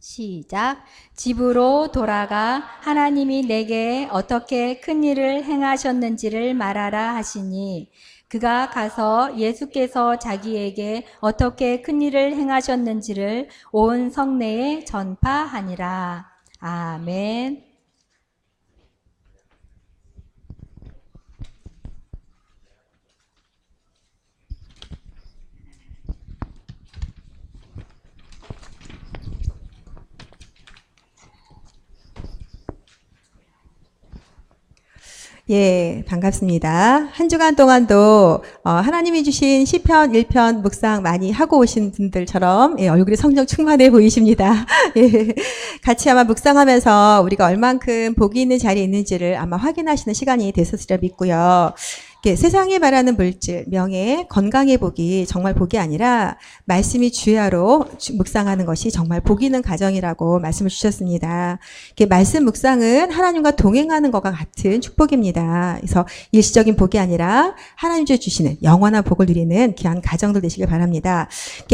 시작. 집으로 돌아가 하나님이 내게 어떻게 큰 일을 행하셨는지를 말하라 하시니 그가 가서 예수께서 자기에게 어떻게 큰 일을 행하셨는지를 온 성내에 전파하니라. 아멘. 예, 반갑습니다. 한 주간 동안도 하나님이 주신 시편 1편 묵상 많이 하고 오신 분들처럼 얼굴이 성령 충만해 보이십니다. 예, 같이 아마 묵상하면서 우리가 얼만큼 복이 있는 자리에 있는지를 아마 확인하시는 시간이 됐었으리라 믿고요. 세상에 말하는 물질, 명예, 건강의 복이 정말 복이 아니라 말씀이 주야로 묵상하는 것이 정말 복 있는 가정이라고 말씀을 주셨습니다. 말씀 묵상은 하나님과 동행하는 것과 같은 축복입니다. 그래서 일시적인 복이 아니라 하나님께서 주시는 영원한 복을 누리는 귀한 가정들 되시길 바랍니다.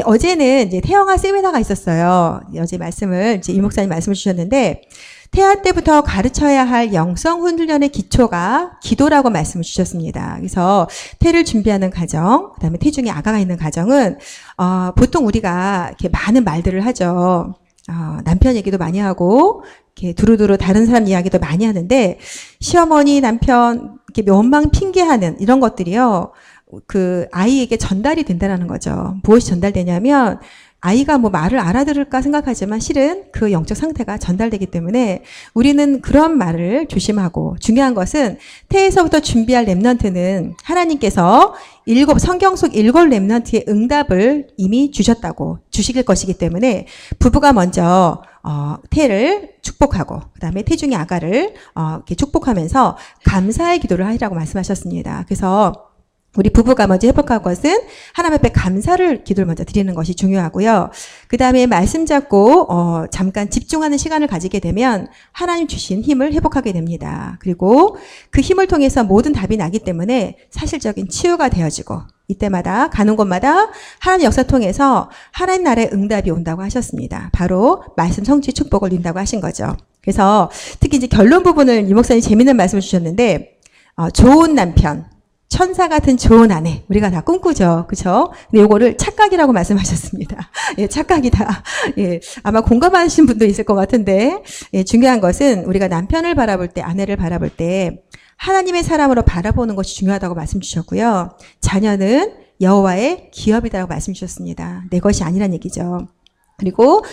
어제는 이제 태영아 세미나가 있었어요. 어제 말씀을 이제 이 목사님 말씀을 주셨는데 태아 때부터 가르쳐야 할 영성 훈련의 기초가 기도라고 말씀을 주셨습니다. 그래서 태를 준비하는 가정, 그다음에 태중에 아가가 있는 가정은 보통 우리가 이렇게 많은 말들을 하죠. 남편 얘기도 많이 하고 이렇게 두루두루 다른 사람 이야기도 많이 하는데 시어머니, 남편 이렇게 원망 핑계하는 이런 것들이요. 그 아이에게 전달이 된다라는 거죠. 무엇이 전달되냐면 아이가 뭐 말을 알아들을까 생각하지만 실은 그 영적 상태가 전달되기 때문에 우리는 그런 말을 조심하고 중요한 것은 태에서부터 준비할 렘넌트는 하나님께서 성경 속 7 렘넌트의 응답을 이미 주실 것이기 때문에 부부가 먼저 태를 축복하고 그다음에 태 중에 아가를 이렇게 축복하면서 감사의 기도를 하리라고 말씀하셨습니다. 그래서 우리 부부가 먼저 회복할 것은 하나님 앞에 감사를 기도를 먼저 드리는 것이 중요하고요. 그 다음에 말씀 잡고 잠깐 집중하는 시간을 가지게 되면 하나님 주신 힘을 회복하게 됩니다. 그리고 그 힘을 통해서 모든 답이 나기 때문에 사실적인 치유가 되어지고 이때마다 가는 곳마다 하나님 역사 통해서 하나님 나라의 응답이 온다고 하셨습니다. 바로 말씀 성취 축복을 누린다고 하신 거죠. 그래서 특히 이제 결론 부분을 이 목사님이 재밌는 말씀을 주셨는데 좋은 남편, 천사 같은 좋은 아내 우리가 다 꿈꾸죠. 그렇죠? 근데 요거를 착각이라고 말씀하셨습니다. 예, 착각이다. 예, 아마 공감하신 분도 있을 것 같은데 중요한 것은 우리가 남편을 바라볼 때 아내를 바라볼 때 하나님의 사람으로 바라보는 것이 중요하다고 말씀 주셨고요. 자녀는 여호와의 기업이라고 말씀 주셨습니다. 내 것이 아니란 얘기죠. 그리고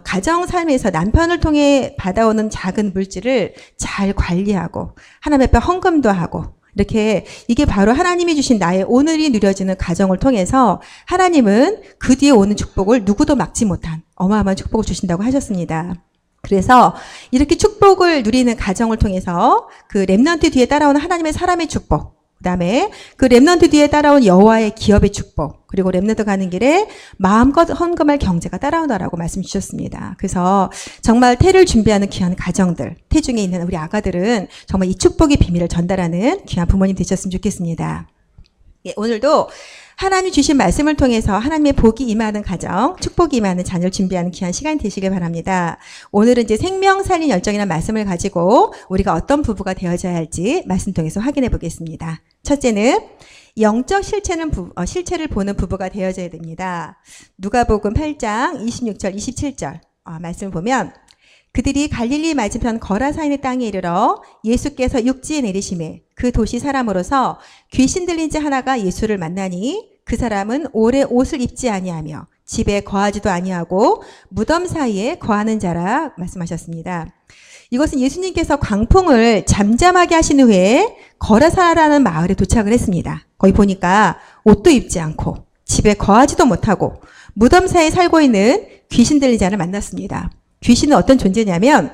가정 삶에서 남편을 통해 받아오는 작은 물질을 잘 관리하고 하나님 앞에 헌금도 하고 이렇게 이게 바로 하나님이 주신 나의 오늘이 누려지는 가정을 통해서 하나님은 그 뒤에 오는 축복을 누구도 막지 못한 어마어마한 축복을 주신다고 하셨습니다. 그래서 이렇게 축복을 누리는 가정을 통해서 그 렘넌트 뒤에 따라오는 하나님의 사람의 축복, 그 다음에 그 렘넌트 뒤에 따라온 여호와의 기업의 축복, 그리고 렘넌트 가는 길에 마음껏 헌금할 경제가 따라온다라고 말씀 주셨습니다. 그래서 정말 태를 준비하는 귀한 가정들, 태 중에 있는 우리 아가들은 정말 이 축복의 비밀을 전달하는 귀한 부모님 되셨으면 좋겠습니다. 예, 오늘도 하나님 주신 말씀을 통해서 하나님의 복이 임하는 가정, 축복이 임하는 자녀를 준비하는 귀한 시간이 되시길 바랍니다. 오늘은 이제 생명 살린 열정이라는 말씀을 가지고 우리가 어떤 부부가 되어져야 할지 말씀 통해서 확인해 보겠습니다. 첫째는 영적 실체를 보는 부부가 되어져야 됩니다. 누가복음 8장 26절 27절 말씀을 보면 그들이 갈릴리 맞은편 거라사인의 땅에 이르러 예수께서 육지에 내리심에 그 도시 사람으로서 귀신 들린 자 하나가 예수를 만나니 그 사람은 오래 옷을 입지 아니하며 집에 거하지도 아니하고 무덤 사이에 거하는 자라 말씀하셨습니다. 이것은 예수님께서 광풍을 잠잠하게 하신 후에 거라사라는 마을에 도착을 했습니다. 거기 보니까 옷도 입지 않고 집에 거하지도 못하고 무덤 사이에 살고 있는 귀신 들린 자를 만났습니다. 귀신은 어떤 존재냐면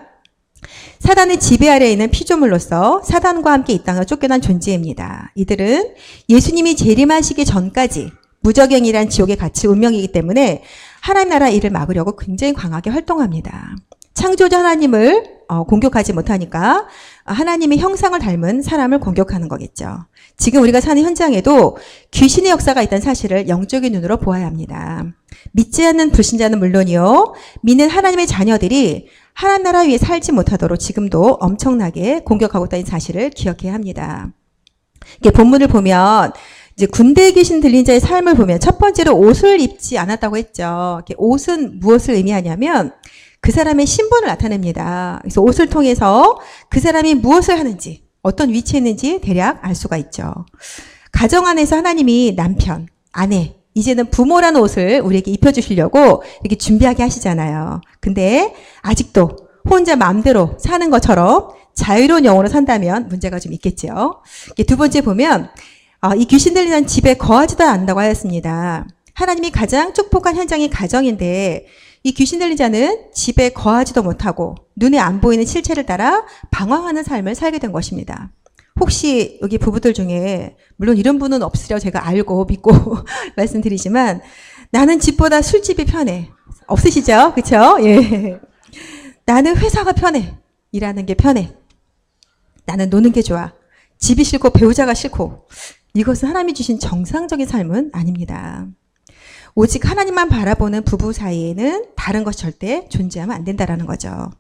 사단의 지배 아래에 있는 피조물로서 사단과 함께 이 땅을 쫓겨난 존재입니다. 이들은 예수님이 재림하시기 전까지 무저갱이란 지옥에 갇힌 운명이기 때문에 하나님 나라 일을 막으려고 굉장히 강하게 활동합니다. 창조자 하나님을 공격하지 못하니까 하나님의 형상을 닮은 사람을 공격하는 거겠죠. 지금 우리가 사는 현장에도 귀신의 역사가 있다는 사실을 영적인 눈으로 보아야 합니다. 믿지 않는 불신자는 물론이요, 믿는 하나님의 자녀들이 하나님 나라 위에 살지 못하도록 지금도 엄청나게 공격하고 있다는 사실을 기억해야 합니다. 이게 본문을 보면 이제 군대에 계신 들린 자의 삶을 보면 첫 번째로 옷을 입지 않았다고 했죠. 옷은 무엇을 의미하냐면 그 사람의 신분을 나타냅니다. 그래서 옷을 통해서 그 사람이 무엇을 하는지, 어떤 위치에 있는지 대략 알 수가 있죠. 가정 안에서 하나님이 남편, 아내, 이제는 부모라는 옷을 우리에게 입혀주시려고 이렇게 준비하게 하시잖아요. 근데 아직도 혼자 마음대로 사는 것처럼 자유로운 영혼으로 산다면 문제가 좀 있겠죠. 두 번째 보면 이 귀신 들리는 집에 거하지도 않는다고 하였습니다. 하나님이 가장 축복한 현장이 가정인데 이 귀신 들린 자는 집에 거하지도 못하고 눈에 안 보이는 실체를 따라 방황하는 삶을 살게 된 것입니다. 혹시 여기 부부들 중에 물론 이런 분은 없으려 제가 알고 믿고 말씀드리지만 나는 집보다 술집이 편해. 없으시죠? 그렇죠? 예. 나는 회사가 편해. 일하는 게 편해. 나는 노는 게 좋아. 집이 싫고 배우자가 싫고. 이것은 하나님이 주신 정상적인 삶은 아닙니다. 오직 하나님만 바라보는 부부 사이에는 다른 것이 절대 존재하면 안 된다라는 거죠.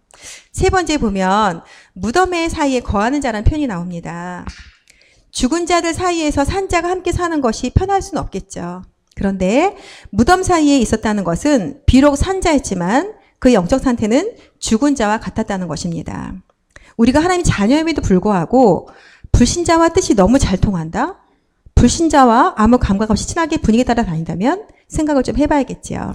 세 번째 보면 무덤의 사이에 거하는 자라는 표현이 나옵니다. 죽은 자들 사이에서 산 자가 함께 사는 것이 편할 수는 없겠죠. 그런데 무덤 사이에 있었다는 것은 비록 산 자였지만 그 영적 상태는 죽은 자와 같았다는 것입니다. 우리가 하나님 자녀임에도 불구하고 불신자와 뜻이 너무 잘 통한다? 불신자와 아무 감각 없이 친하게 분위기 따라 다닌다면 생각을 좀 해봐야겠지요.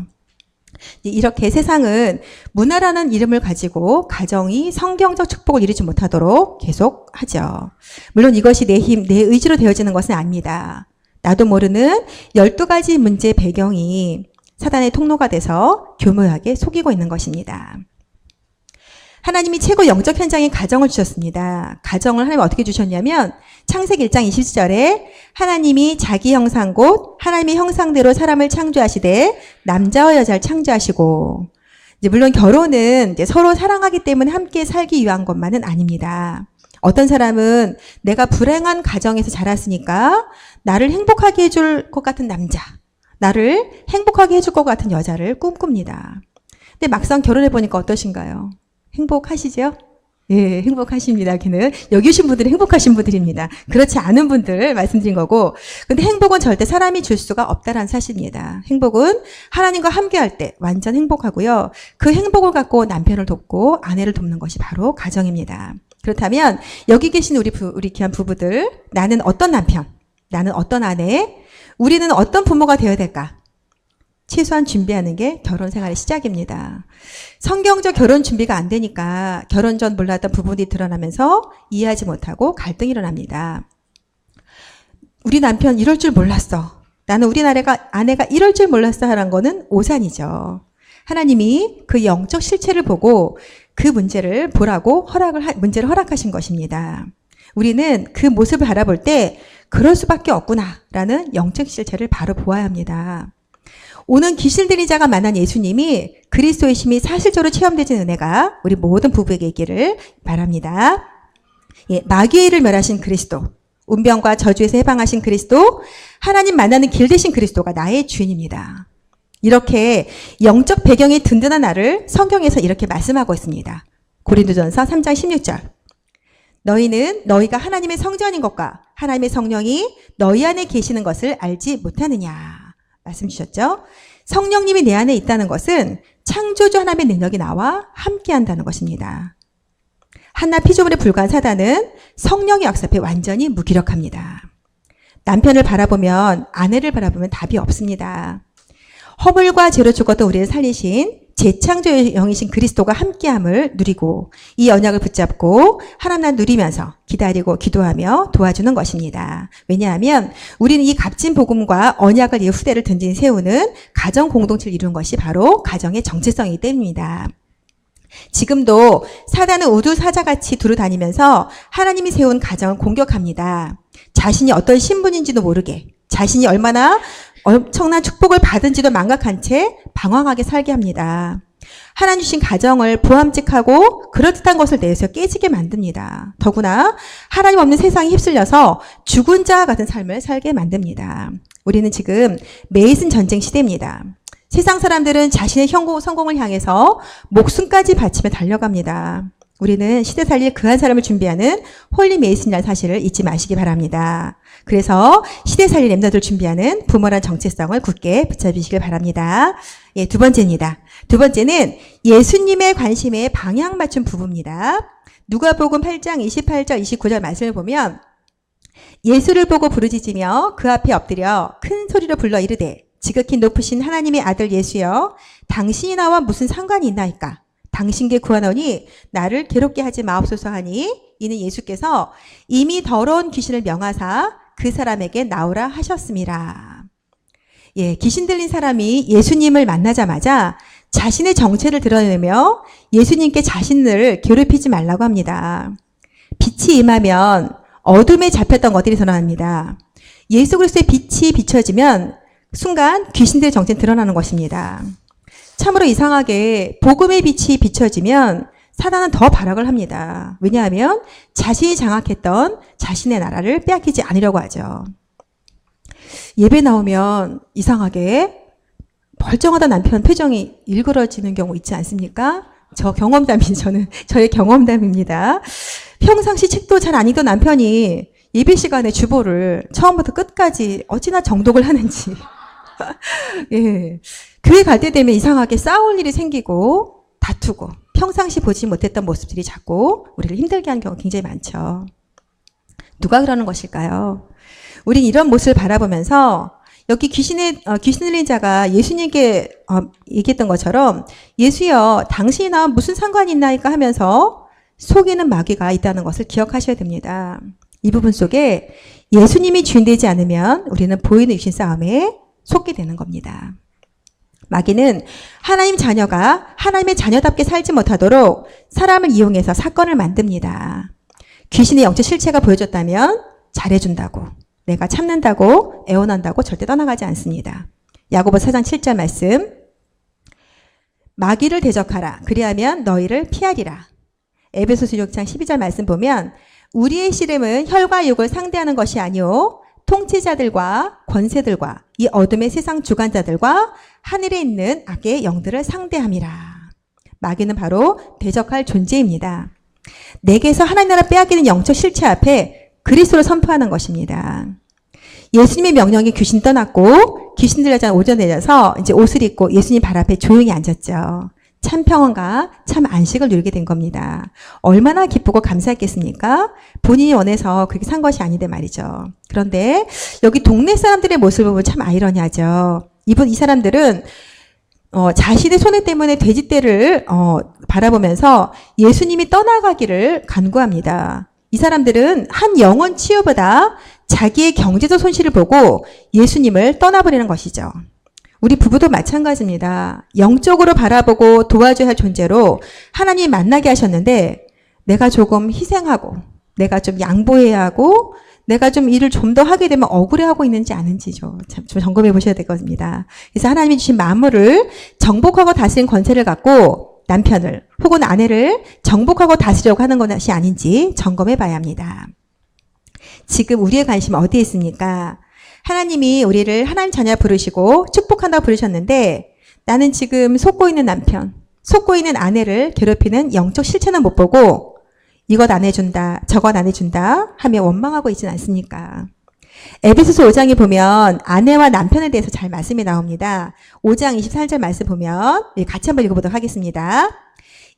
이렇게 세상은 문화라는 이름을 가지고 가정이 성경적 축복을 이루지 못하도록 계속 하죠. 물론 이것이 내 힘, 내 의지로 되어지는 것은 아닙니다. 나도 모르는 12가지 문제의 배경이 사단의 통로가 돼서 교묘하게 속이고 있는 것입니다. 하나님이 최고 영적 현장에 가정을 주셨습니다. 가정을 하나님 어떻게 주셨냐면 창세기 1장 20절에 하나님이 자기 형상 곧 하나님의 형상대로 사람을 창조하시되 남자와 여자를 창조하시고, 이제 물론 결혼은 이제 서로 사랑하기 때문에 함께 살기 위한 것만은 아닙니다. 어떤 사람은 내가 불행한 가정에서 자랐으니까 나를 행복하게 해줄 것 같은 남자, 나를 행복하게 해줄 것 같은 여자를 꿈꿉니다. 근데 막상 결혼해 보니까 어떠신가요? 행복하시죠? 예, 행복하십니다. 여기 오신 분들이 행복하신 분들입니다. 그렇지 않은 분들 말씀드린 거고, 근데 행복은 절대 사람이 줄 수가 없다라는 사실입니다. 행복은 하나님과 함께할 때 완전 행복하고요. 그 행복을 갖고 남편을 돕고 아내를 돕는 것이 바로 가정입니다. 그렇다면 여기 계신 우리 귀한 부부들, 나는 어떤 남편, 나는 어떤 아내, 우리는 어떤 부모가 되어야 될까? 최소한 준비하는 게 결혼 생활의 시작입니다. 성경적 결혼 준비가 안 되니까 결혼 전 몰랐던 부분이 드러나면서 이해하지 못하고 갈등이 일어납니다. 우리 남편 이럴 줄 몰랐어. 나는 우리 아내가 이럴 줄 몰랐어 하는 거는 오산이죠. 하나님이 그 영적 실체를 보고 그 문제를 보라고 문제를 허락하신 것입니다. 우리는 그 모습을 바라볼 때 그럴 수밖에 없구나라는 영적 실체를 바로 보아야 합니다. 오는 귀신 들린 자가 만난 예수님이 그리스도의 힘이 사실적으로 체험되는 은혜가 우리 모든 부부에게 있기를 바랍니다. 예, 마귀의 일을 멸하신 그리스도, 운병과 저주에서 해방하신 그리스도, 하나님 만나는 길 되신 그리스도가 나의 주인입니다. 이렇게 영적 배경이 든든한 나를 성경에서 이렇게 말씀하고 있습니다. 고린도전서 3장 16절. 너희는 너희가 하나님의 성전인 것과 하나님의 성령이 너희 안에 계시는 것을 알지 못하느냐. 말씀 주셨죠? 성령님이 내 안에 있다는 것은 창조주 하나님의 능력이 나와 함께 한다는 것입니다. 한나 피조물에 불과한 사단은 성령의 역사 앞에 완전히 무기력합니다. 남편을 바라보면 아내를 바라보면 답이 없습니다. 허물과 죄로 죽었던 우리를 살리신 재창조의 영이신 그리스도가 함께함을 누리고 이 언약을 붙잡고 하나님 누리면서 기다리고 기도하며 도와주는 것입니다. 왜냐하면 우리는 이 값진 복음과 언약을 이어 후대를 든든히 세우는 가정 공동체를 이루는 것이 바로 가정의 정체성이기 때문입니다. 지금도 사단은 우두사자같이 두루다니면서 하나님이 세운 가정을 공격합니다. 자신이 어떤 신분인지도 모르게, 자신이 얼마나 엄청난 축복을 받은지도 망각한 채 방황하게 살게 합니다. 하나님 주신 가정을 보암직하고 그럴듯한 것을 내서 깨지게 만듭니다. 더구나 하나님 없는 세상에 휩쓸려서 죽은 자 같은 삶을 살게 만듭니다. 우리는 지금 메이슨 전쟁 시대입니다. 세상 사람들은 자신의 성공을 향해서 목숨까지 바치며 달려갑니다. 우리는 시대 살릴 그 한 사람을 준비하는 홀리 메이슨이라는 사실을 잊지 마시기 바랍니다. 그래서 시대 살릴 렘너들 준비하는 부모란 정체성을 굳게 붙잡으시길 바랍니다. 예, 두 번째입니다. 두 번째는 예수님의 관심에 방향 맞춘 부부입니다. 누가복음 8장 28절 29절 말씀을 보면 예수를 보고 부르짖으며 그 앞에 엎드려 큰 소리로 불러 이르되 지극히 높으신 하나님의 아들 예수여 당신이 나와 무슨 상관이 있나이까 당신께 구하노니 나를 괴롭게 하지 마옵소서 하니 이는 예수께서 이미 더러운 귀신을 명하사 그 사람에게 나오라 하셨습니다. 예, 귀신 들린 사람이 예수님을 만나자마자 자신의 정체를 드러내며 예수님께 자신을 괴롭히지 말라고 합니다. 빛이 임하면 어둠에 잡혔던 것들이 드러납니다. 예수 그리스도의 빛이 비춰지면 순간 귀신들의 정체는 드러나는 것입니다. 참으로 이상하게 복음의 빛이 비춰지면 사단은 더 발악을 합니다. 왜냐하면 자신이 장악했던 자신의 나라를 빼앗기지 않으려고 하죠. 예배 나오면 이상하게 멀쩡하다 남편 표정이 일그러지는 경우 있지 않습니까? 저의 경험담입니다. 평상시 책도 잘 안 읽던 남편이 예배 시간에 주보를 처음부터 끝까지 어찌나 정독을 하는지. 예. 교회 갈 때 되면 이상하게 싸울 일이 생기고 다투고 평상시 보지 못했던 모습들이 자꾸 우리를 힘들게 하는 경우가 굉장히 많죠. 누가 그러는 것일까요? 우린 이런 모습을 바라보면서 여기 귀신 들린 자가 예수님께 얘기했던 것처럼 예수여 당신이 나와 무슨 상관이 있나이까 하면서 속이는 마귀가 있다는 것을 기억하셔야 됩니다. 이 부분 속에 예수님이 주인되지 않으면 우리는 보이는 육신 싸움에 속게 되는 겁니다. 마귀는 하나님 자녀가 하나님의 자녀답게 살지 못하도록 사람을 이용해서 사건을 만듭니다. 귀신의 영적 실체가 보여줬다면 잘해준다고, 내가 참는다고, 애원한다고 절대 떠나가지 않습니다. 야고보 4장 7절 말씀, 마귀를 대적하라. 그리하면 너희를 피하리라. 에베소서 6장 12절 말씀 보면 우리의 씨름은 혈과 육을 상대하는 것이 아니오 통치자들과 권세들과 이 어둠의 세상 주관자들과 하늘에 있는 악의 영들을 상대함이라. 마귀는 바로 대적할 존재입니다. 내게서 하나님 나라 빼앗기는 영적 실체 앞에 그리스도를 선포하는 것입니다. 예수님의 명령에 귀신 떠났고 귀신 들려자 오전에 내려서 이제 옷을 입고 예수님 발 앞에 조용히 앉았죠. 참 평안과 참 안식을 누리게 된 겁니다. 얼마나 기쁘고 감사했겠습니까? 본인이 원해서 그렇게 산 것이 아닌데 말이죠. 그런데 여기 동네 사람들의 모습을 보면 참 아이러니하죠. 이 사람들은 자신의 손해 때문에 돼지떼를 바라보면서 예수님이 떠나가기를 간구합니다. 이 사람들은 한 영혼 치유보다 자기의 경제적 손실을 보고 예수님을 떠나버리는 것이죠. 우리 부부도 마찬가지입니다. 영적으로 바라보고 도와줘야 할 존재로 하나님이 만나게 하셨는데 내가 조금 희생하고 내가 좀 양보해야 하고 내가 좀 일을 좀 더 하게 되면 억울해하고 있는지 아닌지죠. 좀 점검해 보셔야 될 것입니다. 그래서 하나님이 주신 만물을 정복하고 다스린 권세를 갖고 남편을 혹은 아내를 정복하고 다스리려고 하는 것이 아닌지 점검해 봐야 합니다. 지금 우리의 관심은 어디에 있습니까? 하나님이 우리를 하나님 자녀 부르시고 축복한다고 부르셨는데 나는 지금 속고 있는 남편, 속고 있는 아내를 괴롭히는 영적 실체는 못 보고 이것 안 해준다, 저것 안 해준다 하며 원망하고 있지는 않습니까? 에베소서 5장에 보면 아내와 남편에 대해서 잘 말씀이 나옵니다. 5장 24절 말씀 보면 같이 한번 읽어보도록 하겠습니다.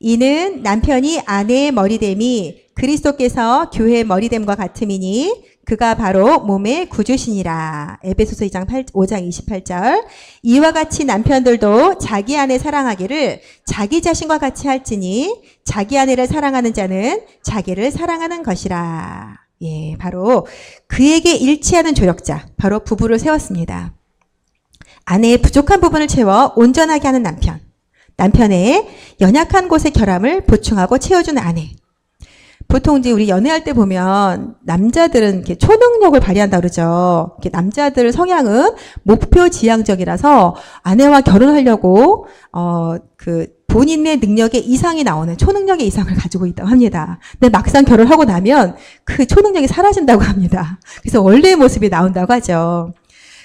이는 남편이 아내의 머리됨이 그리스도께서 교회의 머리됨과 같음이니 그가 바로 몸의 구주시니라. 에베소서 5장 28절. 이와 같이 남편들도 자기 아내 사랑하기를 자기 자신과 같이 할지니 자기 아내를 사랑하는 자는 자기를 사랑하는 것이라. 예, 바로 그에게 일치하는 조력자, 바로 부부를 세웠습니다. 아내의 부족한 부분을 채워 온전하게 하는 남편, 남편의 연약한 곳의 결함을 보충하고 채워주는 아내. 보통 이제 우리 연애할 때 보면 남자들은 이렇게 초능력을 발휘한다 그러죠. 이렇게 남자들 성향은 목표 지향적이라서 아내와 결혼하려고 본인의 능력의 이상이 나오는 초능력의 이상을 가지고 있다고 합니다. 근데 막상 결혼하고 나면 그 초능력이 사라진다고 합니다. 그래서 원래의 모습이 나온다고 하죠.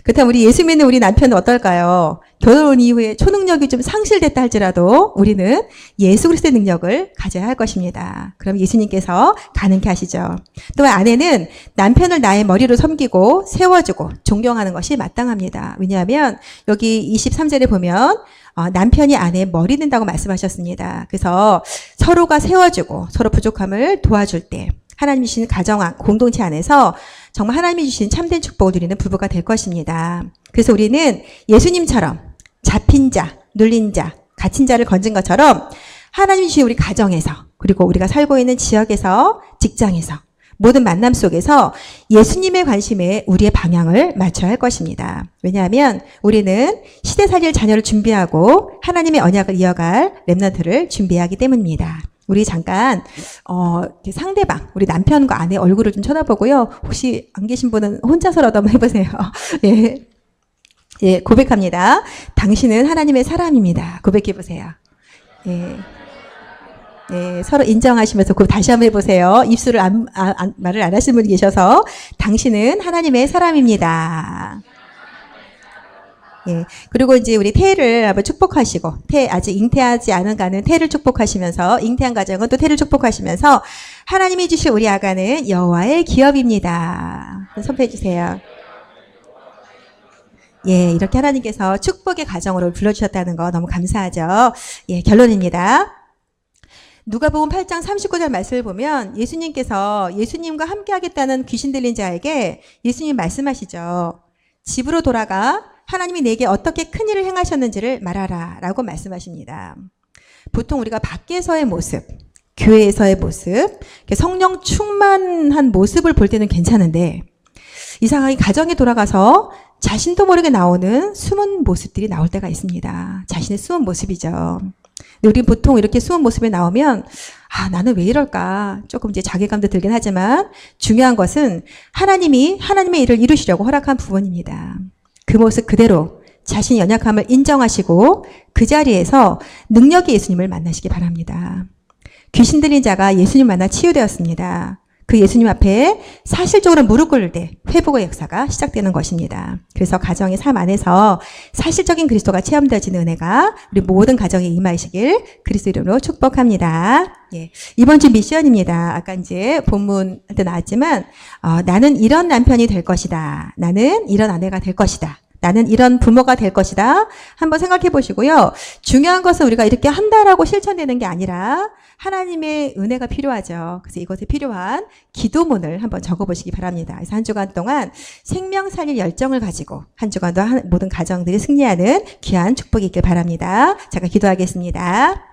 그렇다면 우리 예수 믿는 우리 남편은 어떨까요? 결혼 이후에 초능력이 좀 상실됐다 할지라도 우리는 예수 그리스도의 능력을 가져야 할 것입니다. 그럼 예수님께서 가능케 하시죠. 또 아내는 남편을 나의 머리로 섬기고 세워주고 존경하는 것이 마땅합니다. 왜냐하면 여기 23절에 보면 남편이 아내의 머리 된다고 말씀하셨습니다. 그래서 서로가 세워주고 서로 부족함을 도와줄 때 하나님이 주신 가정 공동체 안에서 정말 하나님이 주신 참된 축복을 누리는 부부가 될 것입니다. 그래서 우리는 예수님처럼 잡힌 자, 눌린 자, 갇힌 자를 건진 것처럼 하나님이 주신 우리 가정에서 그리고 우리가 살고 있는 지역에서 직장에서 모든 만남 속에서 예수님의 관심에 우리의 방향을 맞춰야 할 것입니다. 왜냐하면 우리는 시대 살릴 자녀를 준비하고 하나님의 언약을 이어갈 렘넌트를 준비하기 때문입니다. 우리 잠깐 상대방, 우리 남편과 아내 얼굴을 좀 쳐다보고요. 혹시 안 계신 분은 혼자서라도 한번 해보세요. 예. 예, 고백합니다. 당신은 하나님의 사람입니다. 고백해보세요. 예. 네, 서로 인정하시면서 다시 한번 해보세요. 입술을 말을 안 하시는 분이 계셔서 당신은 하나님의 사람입니다. 예, 그리고 이제 우리 태를 한번 축복하시고 아직 잉태하지 않은 가는 태를 축복하시면서 잉태한 가정은 또 태를 축복하시면서 하나님이 주실 우리 아가는 여호와의 기업입니다. 선포해 주세요. 예, 이렇게 하나님께서 축복의 가정으로 불러주셨다는 거 너무 감사하죠. 예, 결론입니다. 누가복음 8장 39절 말씀을 보면 예수님께서 예수님과 함께 하겠다는 귀신 들린 자에게 예수님 말씀하시죠. 집으로 돌아가 하나님이 내게 어떻게 큰 일을 행하셨는지를 말하라 라고 말씀하십니다. 보통 우리가 밖에서의 모습, 교회에서의 모습, 성령 충만한 모습을 볼 때는 괜찮은데 이상하게 가정에 돌아가서 자신도 모르게 나오는 숨은 모습들이 나올 때가 있습니다. 자신의 숨은 모습이죠. 근데 우리 보통 이렇게 숨은 모습에 나오면 나는 왜 이럴까 조금 이제 자괴감도 들긴 하지만 중요한 것은 하나님이 하나님의 일을 이루시려고 허락한 부분입니다. 그 모습 그대로 자신의 연약함을 인정하시고 그 자리에서 능력의 예수님을 만나시기 바랍니다. 귀신 들린 자가 예수님 만나 치유되었습니다. 그 예수님 앞에 사실적으로 무릎 꿇을 때 회복의 역사가 시작되는 것입니다. 그래서 가정의 삶 안에서 사실적인 그리스도가 체험되어지는 은혜가 우리 모든 가정에 임하시길 그리스도 이름으로 축복합니다. 예, 이번 주 미션입니다. 아까 이제 본문한테 나왔지만 나는 이런 남편이 될 것이다. 나는 이런 아내가 될 것이다. 나는 이런 부모가 될 것이다. 한번 생각해 보시고요. 중요한 것은 우리가 이렇게 한다라고 실천되는 게 아니라 하나님의 은혜가 필요하죠. 그래서 이것에 필요한 기도문을 한번 적어보시기 바랍니다. 그래서 한 주간 동안 생명 살릴 열정을 가지고 한 주간도 모든 가정들이 승리하는 귀한 축복이 있길 바랍니다. 잠깐 기도하겠습니다.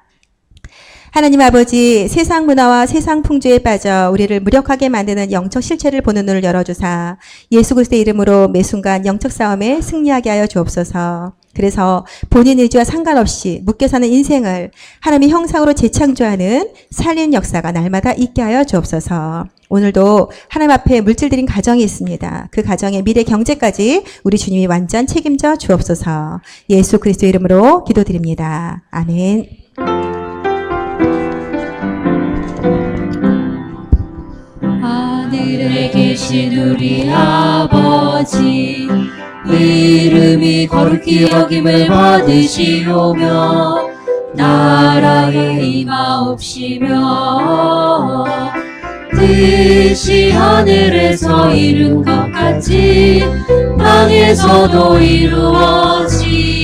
하나님 아버지, 세상 문화와 세상 풍조에 빠져 우리를 무력하게 만드는 영적 실체를 보는 눈을 열어주사 예수 그리스도의 이름으로 매 순간 영적 싸움에 승리하게 하여 주옵소서. 그래서 본인 의지와 상관없이 묶여 사는 인생을 하나님의 형상으로 재창조하는 살린 역사가 날마다 있게 하여 주옵소서. 오늘도 하나님 앞에 물질들인 가정이 있습니다. 그 가정의 미래 경제까지 우리 주님이 완전 책임져 주옵소서. 예수 그리스도의 이름으로 기도드립니다. 아멘. 하늘에 계신 우리 아버지 이름이 거룩히 여김을 받으시오며 나라의 임하옵시며 뜻이 하늘에서 이룬 것 같이 땅에서도 이루어지이다.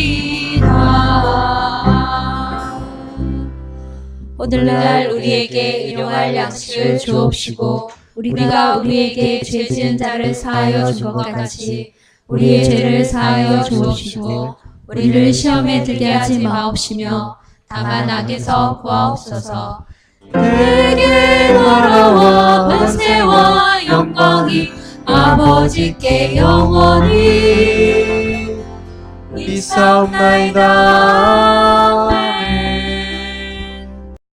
오늘날 우리에게 일용할 양식을 주옵시고 우리가 우리에게 죄 지은 자를 사하여 준 것 같이 우리의 죄를 사하여 주옵시고 우리를 시험에 들게 하지 마옵시며 다만 악에서 구하옵소서. 내게 나라와 권세와 영광이 아버지께 영원히 있사옵나이다.